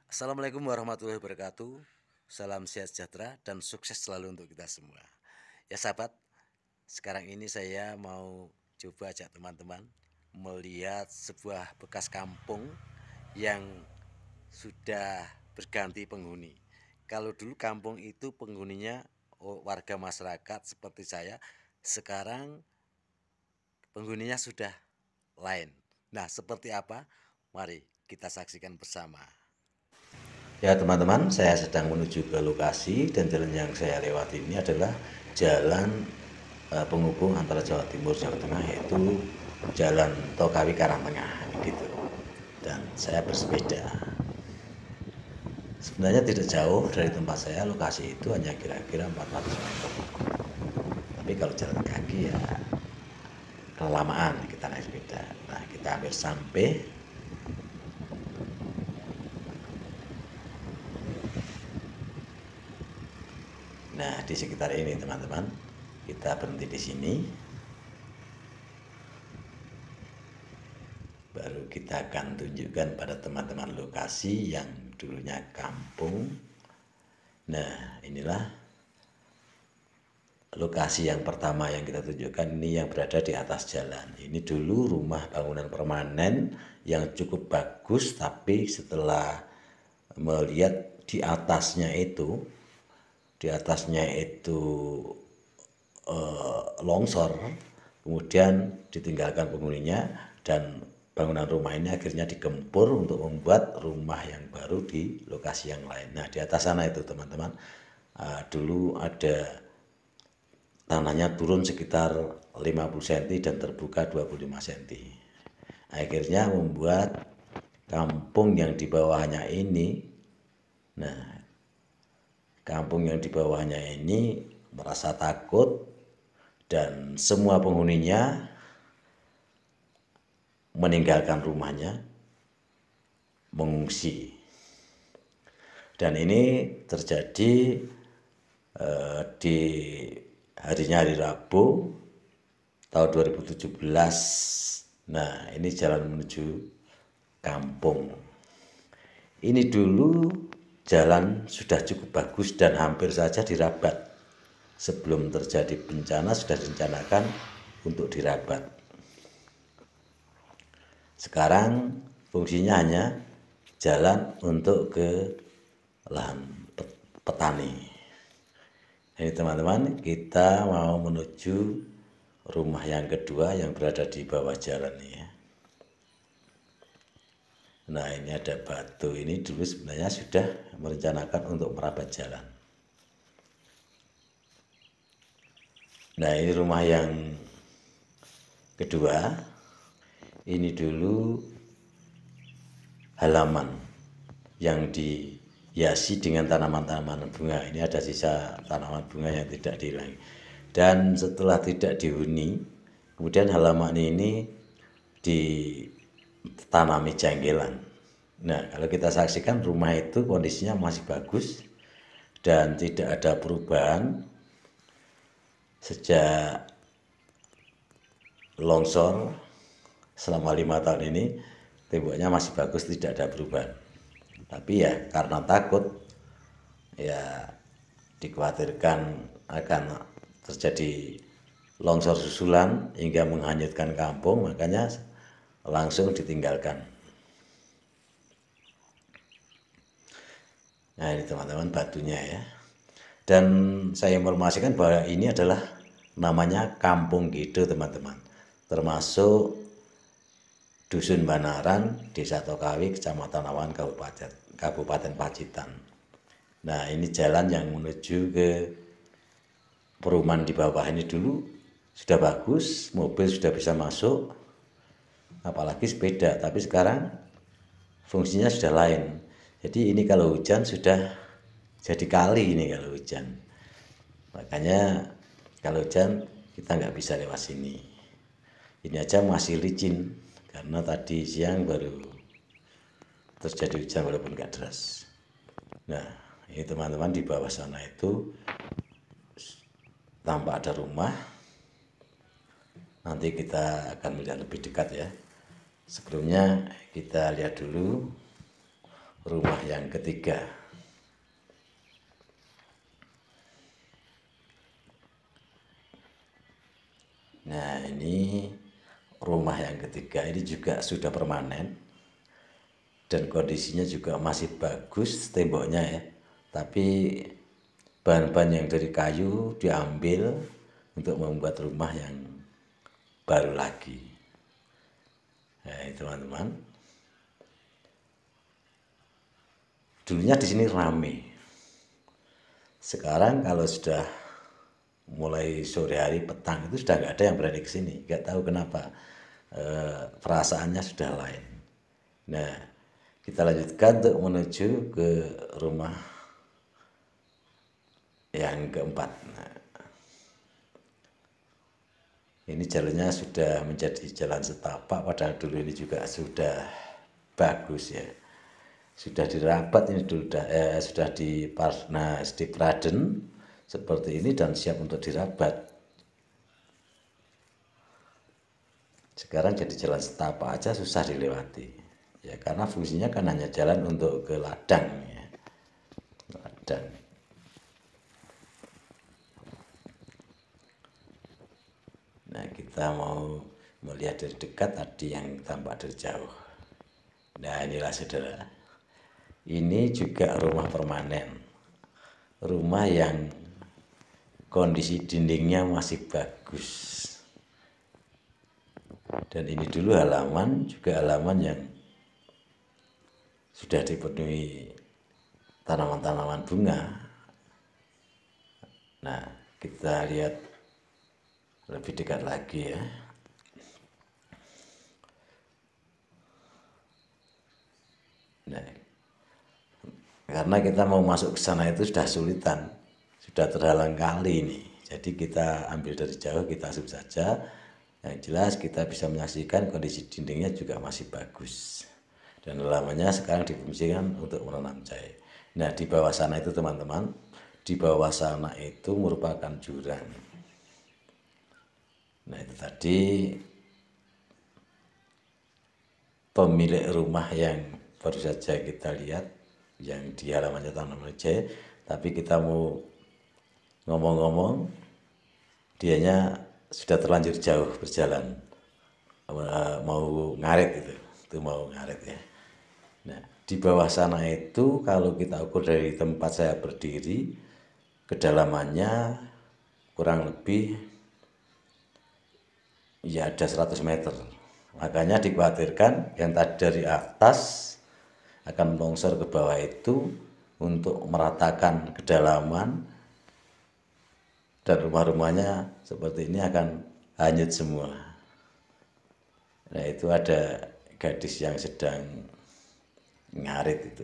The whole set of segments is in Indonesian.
Assalamualaikum warahmatullahi wabarakatuh. Salam sehat sejahtera dan sukses selalu untuk kita semua. Ya sahabat, sekarang ini saya mau coba ajak teman-teman melihat sebuah bekas kampung yang sudah berganti penghuni. Kalau dulu kampung itu penghuninya warga masyarakat seperti saya, sekarang penghuninya sudah lain. Nah, seperti apa? Mari kita saksikan bersama. Ya teman-teman, saya sedang menuju ke lokasi dan jalan yang saya lewati ini adalah jalan penghubung antara Jawa Timur Jawa Tengah, yaitu Jalan Tokawi Karangtengah gitu. Dan saya bersepeda. Sebenarnya tidak jauh dari tempat saya, lokasi itu hanya kira-kira 400 meter. Tapi kalau jalan kaki ya kelamaan kita naik sepeda. Nah, kita hampir sampai. Nah, di sekitar ini teman-teman, kita berhenti di sini. Baru kita akan tunjukkan pada teman-teman lokasi yang dulunya kampung. Nah, inilah lokasi yang pertama yang kita tunjukkan, ini yang berada di atas jalan. Ini dulu rumah bangunan permanen yang cukup bagus, tapi setelah melihat di atasnya itu longsor, kemudian ditinggalkan penghuninya dan bangunan rumah ini akhirnya digempur untuk membuat rumah yang baru di lokasi yang lain. Nah, di atas sana itu teman-teman, dulu ada tanahnya turun sekitar 50 cm dan terbuka 25 cm. Akhirnya membuat kampung yang di bawahnya ini, nah kampung yang di bawahnya ini merasa takut dan semua penghuninya meninggalkan rumahnya, mengungsi. Dan ini terjadi di hari Rabu tahun 2017. Nah, ini jalan menuju kampung. Ini dulu jalan sudah cukup bagus dan hampir saja dirabat. Sebelum terjadi bencana sudah direncanakan untuk dirabat. Sekarang fungsinya hanya jalan untuk ke lahan petani. Ini teman-teman, kita mau menuju rumah yang kedua yang berada di bawah jalan ini ya. Nah, ini ada batu, ini dulu sebenarnya sudah merencanakan untuk merabat jalan. Nah, ini rumah yang kedua. Ini dulu halaman yang dihiasi dengan tanaman-tanaman bunga. Ini ada sisa tanaman bunga yang tidak dihilangkan. Dan setelah tidak dihuni, kemudian halaman ini ditanami janggelan. Nah, kalau kita saksikan rumah itu kondisinya masih bagus dan tidak ada perubahan sejak longsor selama 5 tahun ini. Temboknya masih bagus, tidak ada perubahan. Tapi ya karena takut, ya dikhawatirkan akan terjadi longsor susulan hingga menghanyutkan kampung, makanya langsung ditinggalkan. Nah, ini teman-teman batunya ya. Dan saya informasikan bahwa ini adalah namanya Kampung Gedo teman-teman. Termasuk Dusun Banaran, Desa Tokawi, Kecamatan Awan, Kabupaten Pacitan. Nah, ini jalan yang menuju ke perumahan di bawah ini dulu sudah bagus, mobil sudah bisa masuk, apalagi sepeda. Tapi sekarang fungsinya sudah lain. Jadi ini kalau hujan sudah jadi kali ini kalau hujan. Makanya kalau hujan kita nggak bisa lewat sini. Ini aja masih licin karena tadi siang baru terjadi hujan walaupun nggak deras. Nah, ini teman-teman di bawah sana itu tampak ada rumah. Nanti kita akan melihat lebih dekat ya. Sebelumnya kita lihat dulu rumah yang ketiga. Nah, ini rumah yang ketiga, ini juga sudah permanen dan kondisinya juga masih bagus temboknya ya. Tapi bahan-bahan yang dari kayu diambil untuk membuat rumah yang baru lagi. Nah, teman-teman. Dulunya di sini rame. Sekarang kalau sudah mulai sore hari petang itu sudah nggak ada yang berani ke sini. Nggak tahu kenapa. Perasaannya sudah lain. Nah, kita lanjutkan untuk menuju ke rumah yang keempat. Nah, ini jalannya sudah menjadi jalan setapak, padahal dulu ini juga sudah bagus ya. Sudah dirapat ini dulu, sudah diparnas, dipraden seperti ini dan siap untuk dirabat. Sekarang jadi jalan setapak aja susah dilewati ya, karena fungsinya kan hanya jalan untuk ke ladang ya. Ladang. Nah, kita mau melihat dari dekat tadi yang tampak dari jauh. Nah, inilah saudara, ini juga rumah permanen, rumah yang kondisi dindingnya masih bagus. Dan ini dulu halaman, juga halaman yang sudah dipenuhi tanaman-tanaman bunga. Nah, kita lihat lebih dekat lagi ya. Nah, karena kita mau masuk ke sana itu sudah sulitan, sudah terhalang kali ini. Jadi kita ambil dari jauh, kita zoom saja. Yang jelas kita bisa menyaksikan kondisi dindingnya juga masih bagus. Dan halamannya sekarang difungsikan untuk menanam jahe. Nah, di bawah sana itu teman-teman, di bawah sana itu merupakan jurang. Nah, itu tadi pemilik rumah yang baru saja kita lihat, yang di halamannya tanaman jahe. Tapi kita mau ngomong-ngomong, dianya sudah terlanjur jauh berjalan, mau ngarit itu mau ngarit ya. Nah, di bawah sana itu kalau kita ukur dari tempat saya berdiri, kedalamannya kurang lebih ya ada 100 meter. Makanya dikhawatirkan yang tadi dari atas akan longsor ke bawah itu untuk meratakan kedalaman, dan rumah-rumahnya seperti ini akan hanyut semua. Nah, itu ada gadis yang sedang ngarit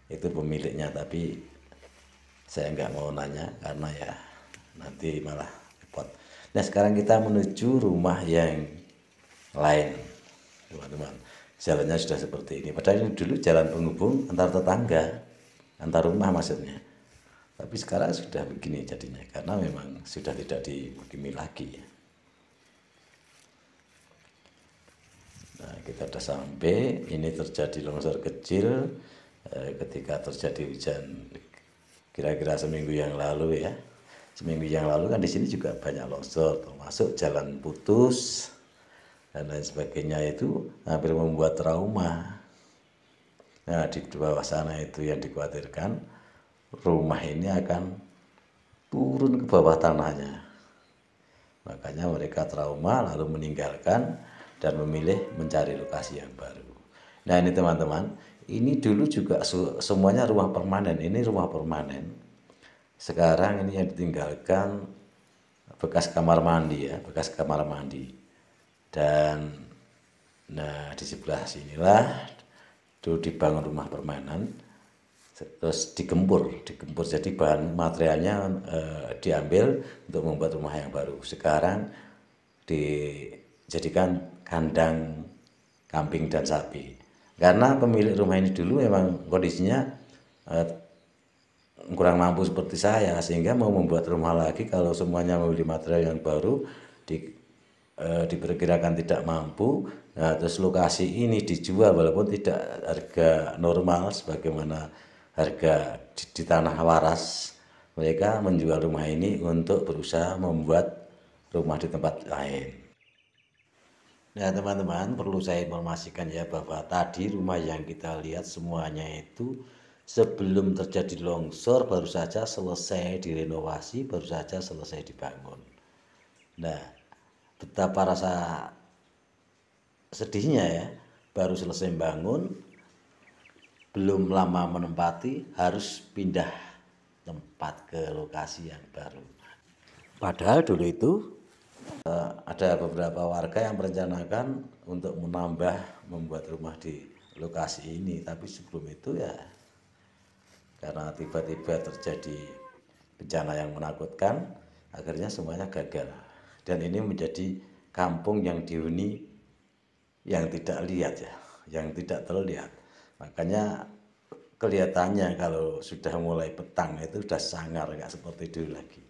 itu pemiliknya, tapi saya nggak mau nanya karena ya nanti malah repot. Nah, sekarang kita menuju rumah yang lain, teman-teman. Jalannya sudah seperti ini, padahal ini dulu jalan penghubung antar tetangga, antar rumah maksudnya. Tapi sekarang sudah begini jadinya, karena memang sudah tidak dimukimin lagi. Nah, kita sudah sampai, ini terjadi longsor kecil ketika terjadi hujan kira-kira seminggu yang lalu ya. Seminggu yang lalu kan di sini juga banyak longsor, termasuk jalan putus dan lain sebagainya, itu hampir membuat trauma. Nah, di bawah sana itu yang dikhawatirkan rumah ini akan turun ke bawah tanahnya. Makanya mereka trauma lalu meninggalkan dan memilih mencari lokasi yang baru. Nah, ini teman-teman, ini dulu juga semuanya rumah permanen. Ini rumah permanen. Sekarang ini yang ditinggalkan bekas kamar mandi ya, bekas kamar mandi. Dan nah, di sebelah sinilah dulu dibangun rumah permanen. Terus digempur jadi bahan materialnya diambil untuk membuat rumah yang baru. Sekarang dijadikan kandang kambing dan sapi, karena pemilik rumah ini dulu memang kondisinya kurang mampu seperti saya, sehingga mau membuat rumah lagi kalau semuanya membeli material yang baru diperkirakan tidak mampu. Nah, terus lokasi ini dijual walaupun tidak harga normal sebagaimana harga di tanah waras. Mereka menjual rumah ini untuk berusaha membuat rumah di tempat lain. Nah, teman-teman, perlu saya informasikan ya bahwa tadi rumah yang kita lihat semuanya itu sebelum terjadi longsor baru saja selesai direnovasi, baru saja selesai dibangun. Nah, betapa rasa sedihnya ya, baru selesai bangun, belum lama menempati, harus pindah tempat ke lokasi yang baru. Padahal dulu itu ada beberapa warga yang merencanakan untuk membuat rumah di lokasi ini, tapi sebelum itu ya karena tiba-tiba terjadi bencana yang menakutkan, akhirnya semuanya gagal. Dan ini menjadi kampung yang dihuni yang tidak lihat ya, yang tidak terlihat. Makanya kelihatannya kalau sudah mulai petang itu sudah sangar, nggak seperti dulu lagi.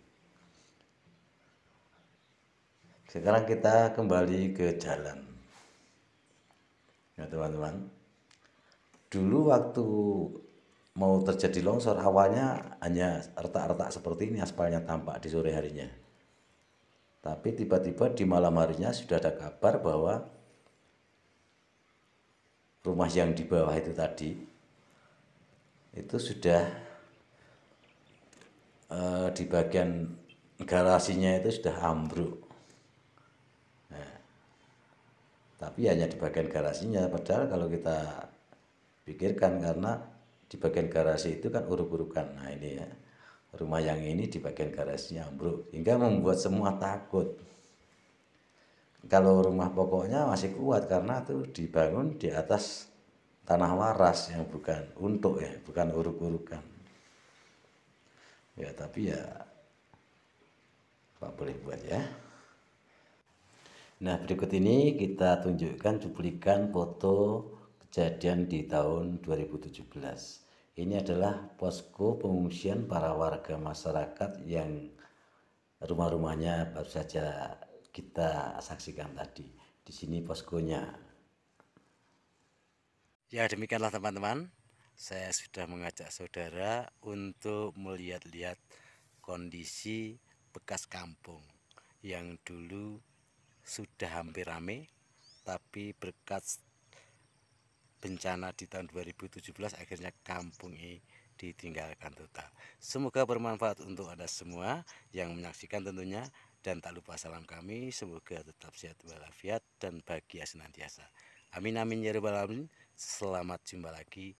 Sekarang kita kembali ke jalan. Nah teman-teman, dulu waktu mau terjadi longsor awalnya hanya retak-retak seperti ini aspalnya tampak di sore harinya. Tapi tiba-tiba di malam harinya sudah ada kabar bahwa rumah yang di bawah itu tadi itu sudah di bagian garasinya itu sudah ambruk. Nah, tapi hanya di bagian garasinya, padahal kalau kita pikirkan karena di bagian garasi itu kan uruk-urukan. Nah ini ya, rumah yang ini di bagian garasinya ambruk hingga membuat semua takut. Kalau rumah pokoknya masih kuat karena itu dibangun di atas tanah waras yang bukan untuk ya, bukan uruk-urukan. Ya tapi ya Pak boleh buat ya. Nah berikut ini kita tunjukkan cuplikan foto kejadian di tahun 2017. Ini adalah posko pengungsian para warga masyarakat yang rumah-rumahnya baru saja kita saksikan tadi. Di sini poskonya. Ya demikianlah teman-teman. Saya sudah mengajak saudara untuk melihat-lihat kondisi bekas kampung yang dulu sudah hampir rame, tapi berkat bencana di tahun 2017 akhirnya kampung ini ditinggalkan total. Semoga bermanfaat untuk Anda semua yang menyaksikan tentunya, dan tak lupa salam kami, semoga tetap sehat walafiat dan bahagia senantiasa. Amin amin ya rabbal alamin. Selamat jumpa lagi.